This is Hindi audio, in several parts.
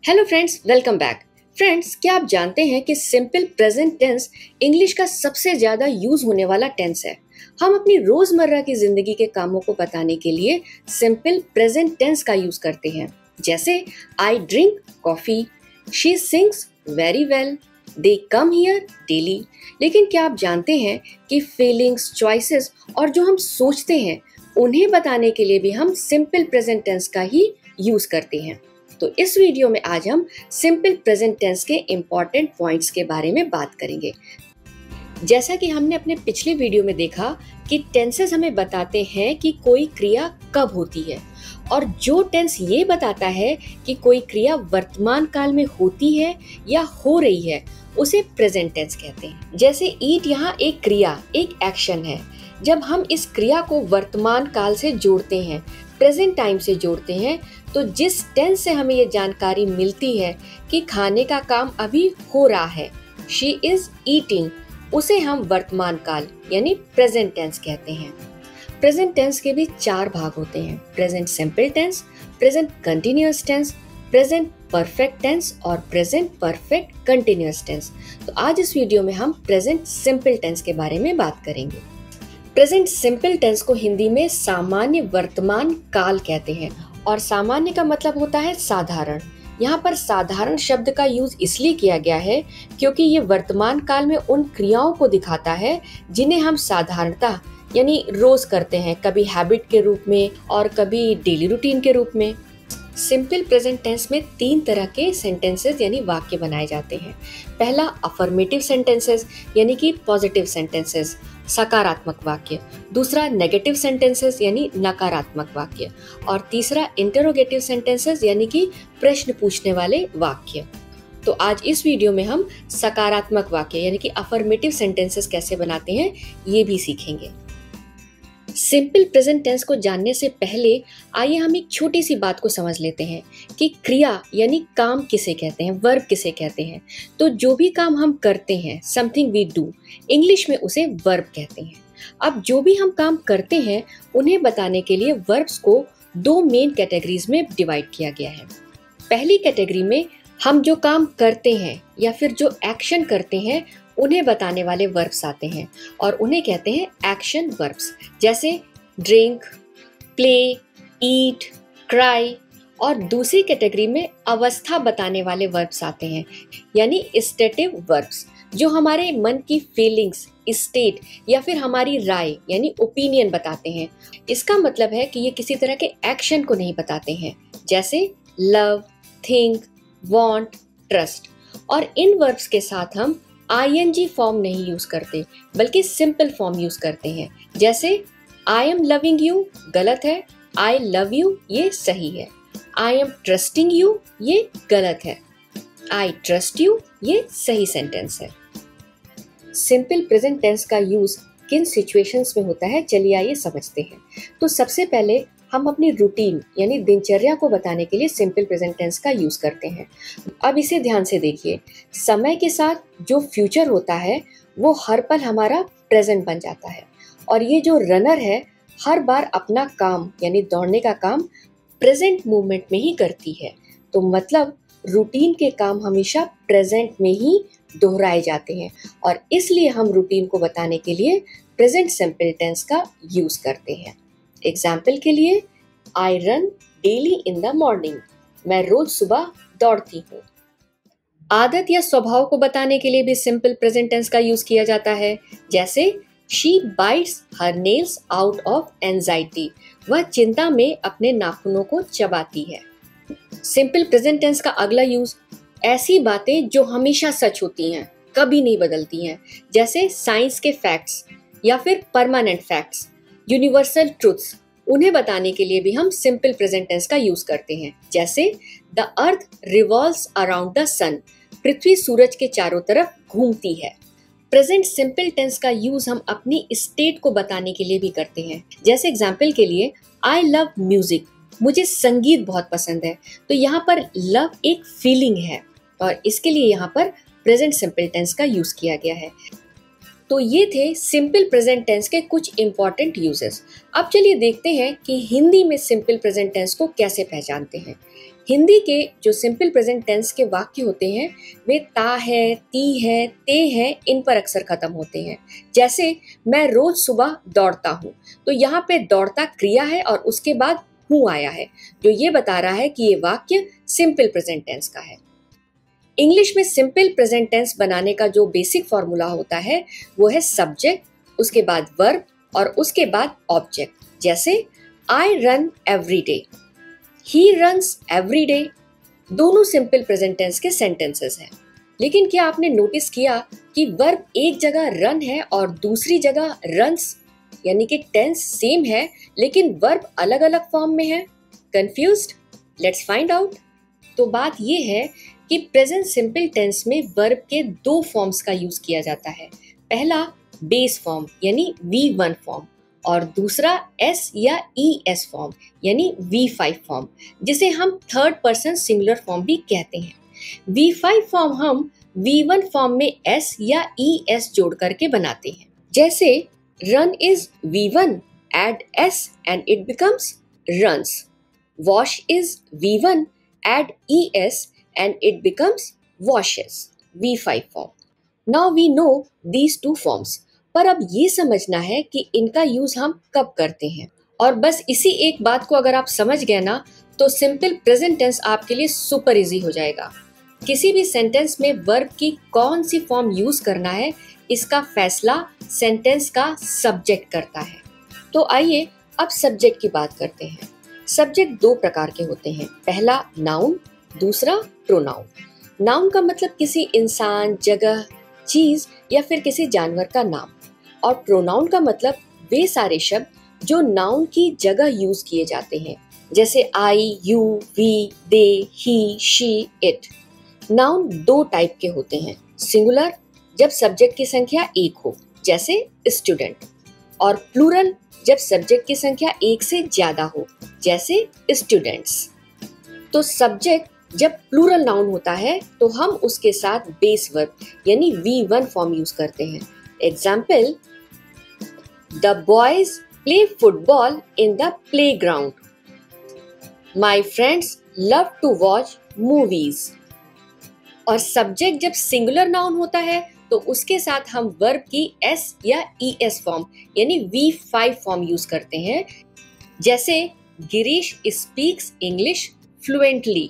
Hello friends, welcome back. Friends, क्या आप जानते हैं कि सिंपल प्रेजेंट टेंस इंग्लिश का सबसे ज्यादा यूज होने वाला टेंस है। हम अपनी रोजमर्रा की जिंदगी के कामों को बताने के लिए सिंपल प्रेजेंट टेंस का यूज करते हैं। जैसे I drink coffee, she sings very well, they come here daily. लेकिन क्या आप जानते हैं कि फीलिंग्स, चॉइसेस और जो हम सोचते हैं उन्हें बताने के लिए भी हम सिंपल प्रेजेंट टेंस का ही यूज करते हैं। तो इस वीडियो में आज हम सिंपल प्रेजेंट टेंस के इम्पॉर्टेंट पॉइंट्स के बारे में बात करेंगे। जैसा कि हमने अपने पिछले वीडियो में देखा कि टेंसेस हमें बताते हैं कि कोई क्रिया कब होती है, और जो टेंस ये बताता है कि कोई क्रिया वर्तमान काल में होती है या हो रही है उसे प्रेजेंट टेंस कहते हैं। जैसे ईट यहाँ एक क्रिया, एक एक्शन है। जब हम इस क्रिया को वर्तमान काल से जोड़ते हैं, प्रेजेंट टाइम से जोड़ते हैं, तो जिस टेंस से हमें ये जानकारी मिलती है कि खाने का काम अभी हो रहा है, शी इज ईटिंग, उसे हम वर्तमान काल यानी प्रेजेंट टेंस कहते हैं। प्रेजेंट टेंस के भी 4 भाग होते हैं: present simple tense, present continuous tense, present perfect tense और प्रेजेंट परफेक्ट कंटिन्यूअस टेंस। तो आज इस वीडियो में हम प्रेजेंट सिंपल टेंस के बारे में बात करेंगे। प्रेजेंट सिंपल टेंस को हिंदी में सामान्य वर्तमान काल कहते हैं, और सामान्य का मतलब होता है साधारण। यहाँ पर साधारण शब्द का यूज इसलिए किया गया है क्योंकि ये वर्तमान काल में उन क्रियाओं को दिखाता है जिन्हें हम साधारणतः यानी रोज करते हैं, कभी हैबिट के रूप में और कभी डेली रूटीन के रूप में। सिंपल प्रेजेंट टेंस में 3 तरह के सेंटेंसेस यानी वाक्य बनाए जाते हैं। पहला अफर्मेटिव सेंटेंसेस यानी कि पॉजिटिव सेंटेंसेस, सकारात्मक वाक्य। दूसरा नेगेटिव सेंटेंसेस यानी नकारात्मक वाक्य। और तीसरा इंटरोगेटिव सेंटेंसेस यानी कि प्रश्न पूछने वाले वाक्य। तो आज इस वीडियो में हम सकारात्मक वाक्य यानी कि अफर्मेटिव सेंटेंसेस कैसे बनाते हैं ये भी सीखेंगे। सिंपल प्रेजेंट टेंस को जानने से पहले आइए हम एक छोटी सी बात को समझ लेते हैं कि क्रिया यानी काम किसे कहते हैं, वर्ब किसे कहते हैं। तो जो भी काम हम करते हैं, समथिंग वी डू, इंग्लिश में उसे वर्ब कहते हैं। अब जो भी हम काम करते हैं उन्हें बताने के लिए वर्ब्स को 2 मेन कैटेगरीज में डिवाइड किया गया है। पहली कैटेगरी में हम जो काम करते हैं या फिर जो एक्शन करते हैं उन्हें बताने वाले वर्ब्स आते हैं, और उन्हें कहते हैं एक्शन वर्ब्स। जैसे ड्रिंक, प्ले, ईट, क्राई। और दूसरी कैटेगरी में अवस्था बताने वाले वर्ब्स आते हैं यानी स्टेटिव वर्ब्स, जो हमारे मन की फीलिंग्स, स्टेट या फिर हमारी राय यानी ओपिनियन बताते हैं। इसका मतलब है कि ये किसी तरह के एक्शन को नहीं बताते हैं, जैसे लव, थिंक, वांट, ट्रस्ट। और इन वर्ब्स के साथ हम ING फॉर्म नहीं यूज करते, बल्कि सिंपल फॉर्म यूज करते हैं। जैसे आई एम लविंग यू गलत है, आई लव यू ये सही है। आई एम ट्रस्टिंग यू ये गलत है, आई ट्रस्ट यू ये सही सेंटेंस है। सिंपल प्रेजेंट टेंस का यूज किन सिचुएशंस में होता है, चलिए आइए समझते हैं। तो सबसे पहले हम अपनी रूटीन यानी दिनचर्या को बताने के लिए सिंपल प्रेजेंट टेंस का यूज करते हैं। अब इसे ध्यान से देखिए। समय के साथ जो फ्यूचर होता है वो हर पल हमारा प्रेजेंट बन जाता है, और ये जो रनर है हर बार अपना काम यानी दौड़ने का काम प्रेजेंट मूवमेंट में ही करती है। तो मतलब रूटीन के काम हमेशा प्रेजेंट में ही दोहराए जाते हैं, और इसलिए हम रूटीन को बताने के लिए प्रेजेंट सिंपल टेंस का यूज करते हैं। एग्जाम्पल के लिए, I run daily in the morning, मैं रोज सुबह दौड़ती हूँ। आदत या स्वभाव को बताने के लिए भी सिंपल प्रेजेंट टेंस का यूज किया जाता है। जैसे she bytes her nails out of anxiety, वह चिंता में अपने नाखूनों को चबाती है। सिंपल प्रेजेंट टेंस का अगला यूज ऐसी बातें जो हमेशा सच होती हैं, कभी नहीं बदलती हैं, जैसे साइंस के फैक्ट्स या फिर परमानेंट फैक्ट्स, यूनिवर्सल ट्रूथ्स, उन्हें बताने के लिए भी हम सिंपल प्रेजेंट टेंस का यूज करते हैं। जैसे the earth revolves around the sun, पृथ्वी सूरज के चारों तरफ घूमती है। प्रेजेंट सिंपल टेंस का यूज हम अपनी स्टेट को बताने के लिए भी करते हैं। जैसे एग्जाम्पल के लिए, आई लव म्यूजिक, मुझे संगीत बहुत पसंद है। तो यहाँ पर लव एक फीलिंग है, और इसके लिए यहाँ पर प्रेजेंट सिंपल टेंस का यूज किया गया है। तो ये थे सिंपल प्रेजेंट टेंस के कुछ इंपॉर्टेंट यूजेस। अब चलिए देखते हैं कि हिंदी में सिंपल प्रेजेंट टेंस को कैसे पहचानते हैं। हिंदी के जो सिंपल प्रेजेंट टेंस के वाक्य होते हैं वे ता है, ती है, ते है, इन पर अक्सर खत्म होते हैं। जैसे मैं रोज सुबह दौड़ता हूँ, तो यहाँ पे दौड़ता क्रिया है और उसके बाद हूँ आया है, जो ये बता रहा है कि ये वाक्य सिंपल प्रेजेंट टेंस का है। इंग्लिश में सिंपल प्रेजेंट टेंस बनाने का जो बेसिक फॉर्मूला होता है वो है सब्जेक्ट, उसके बाद वर्ब और उसके बाद ऑब्जेक्ट। जैसे I run every day, he runs every day, दोनों सिंपल प्रेजेंट टेंस के सेंटेंसेस हैं। लेकिन क्या आपने नोटिस किया कि वर्ब एक जगह रन है और दूसरी जगह रन्स, यानी कि टेंस सेम है लेकिन वर्ब अलग अलग फॉर्म में है? कंफ्यूज्ड? Let's find out. तो बात ये है कि प्रेजेंट सिंपल टेंस में वर्ब के दो फॉर्म्स का यूज किया जाता है। पहला बेस फॉर्म यानी V1 फॉर्म और दूसरा S या ES फॉर्म यानी V5 फॉर्म, जिसे हम थर्ड पर्सन सिंगुलर फॉर्म भी कहते हैं। V5 फॉर्म हम V1 फॉर्म में S या ES जोड़ करके बनाते हैं। जैसे run is V1, add S and it becomes runs. Wash is V1, add ES and it becomes washes, V5 form. Now we know these two forms. पर अब ये समझना है कि इनका यूज हम कब करते हैं, और बस इसी एक बात को अगर आप समझ गए ना तो सिंपल प्रेजेंट टेंस आपके लिए सुपर इजी हो जाएगा। किसी भी सेंटेंस में वर्ब की कौन सी फॉर्म यूज करना है इसका फैसला सेंटेंस का सब्जेक्ट करता है। तो आइए अब सब्जेक्ट की बात करते हैं। सब्जेक्ट दो प्रकार के होते हैं, पहला नाउन, दूसरा प्रोनाउन। नाउन का मतलब किसी इंसान, जगह, चीज या फिर किसी जानवर का नाम, और प्रोनाउन का मतलब वे सारे शब्द जो नाउन की जगह यूज किए जाते हैं, जैसे I, you, we, they, he, she, it. Noun दो टाइप के होते हैं, सिंगुलर जब सब्जेक्ट की संख्या एक हो, जैसे स्टूडेंट, और प्लूरल जब सब्जेक्ट की संख्या एक से ज्यादा हो, जैसे स्टूडेंट्स। तो सब्जेक्ट जब प्लूरल नाउन होता है तो हम उसके साथ बेस वर्ब यानी V1 फॉर्म यूज करते हैं। Example, the boys play football in the playground, my friends love to watch movies. और सब्जेक्ट जब सिंगुलर नाउन होता है तो उसके साथ हम वर्ब की S या ES फॉर्म यानी V5 फॉर्म यूज करते हैं। जैसे गिरीश स्पीक्स इंग्लिश फ्लुएंटली,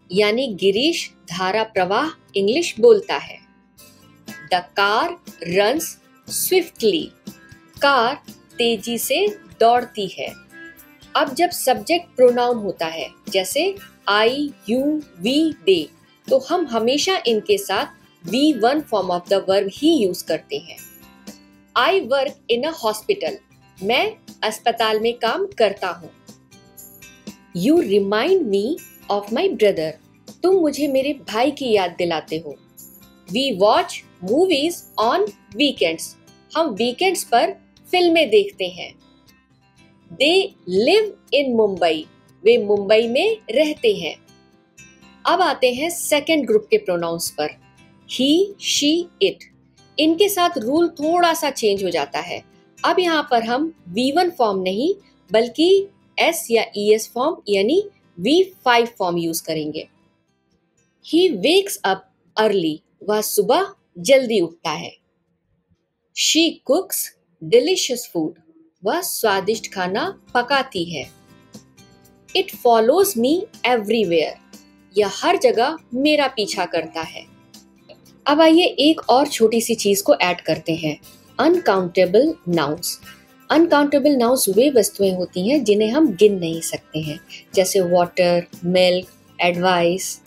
यानी गिरीश धारा प्रवाह इंग्लिश बोलता है। The car runs swiftly, car तेजी से दौड़ती है। अब जब सब्जेक्ट प्रोनाउन होता है, जैसे आई, यू, वी, दे, तो हम हमेशा इनके साथ V1 form of the verb he use करते हैं। I work in a hospital, मैं अस्पताल में काम करता हूँ। You remind me of my brother, तुम मुझे मेरे भाई की याद दिलाते हो। We watch movies on weekends, हम वीकेंड्स पर फिल्में देखते हैं। दे लिव इन मुंबई, वे मुंबई में रहते हैं। अब आते हैं सेकेंड ग्रुप के प्रोनाउंस पर, ही, शी, इट। इनके साथ रूल थोड़ा सा चेंज हो जाता है। अब यहाँ पर हम V1 फॉर्म नहीं बल्कि S या ES फॉर्म यानी V5 फॉर्म यूज करेंगे। He wakes up early, वह सुबह जल्दी उठता है। She cooks delicious food, वह स्वादिष्ट खाना पकाती है। It follows me everywhere, यह हर जगह मेरा पीछा करता है। अब आइए एक और छोटी सी चीज को ऐड करते हैं, अनकाउंटेबल नाउन्स। अनकाउंटेबल नाउन्स वे वस्तुएं होती हैं जिन्हें हम गिन नहीं सकते हैं, जैसे वाटर, मिल्क, एडवाइस।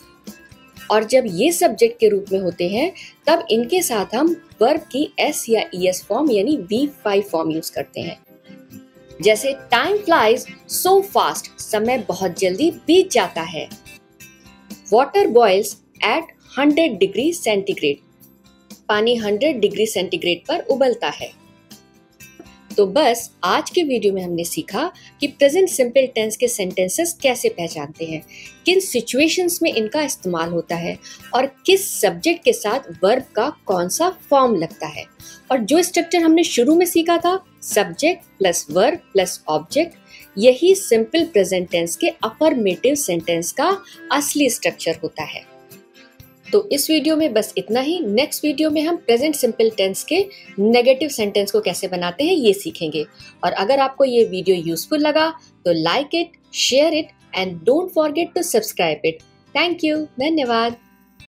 और जब ये सब्जेक्ट के रूप में होते हैं तब इनके साथ हम वर्ब की S या ES फॉर्म यानी V5 फॉर्म यूज करते हैं। जैसे टाइम फ्लाइज सो फास्ट, समय बहुत जल्दी बीत जाता है। Water boils at 100 degree centigrade, पानी 100 डिग्री सेंटीग्रेड पर उबलता है। तो बस आज के वीडियो में हमने सीखा कि प्रेजेंट सिंपल टेंस के सेंटेंसेस कैसे पहचानते हैं, किन सिचुएशंस में इनका इस्तेमाल होता है और किस सब्जेक्ट के साथ वर्ब का कौन सा फॉर्म लगता है। और जो स्ट्रक्चर हमने शुरू में सीखा था, subject plus verb plus object, यही सिंपल प्रेजेंट टेंस के अफर्मेटिव सेंटेंस का असली स्ट्रक्चर होता है। तो इस वीडियो में बस इतना ही। नेक्स्ट वीडियो में हम प्रेजेंट सिंपल टेंस के नेगेटिव सेंटेंस को कैसे बनाते हैं ये सीखेंगे। और अगर आपको ये वीडियो यूजफुल लगा तो like it, share it and don't forget to subscribe it. Thank you, धन्यवाद।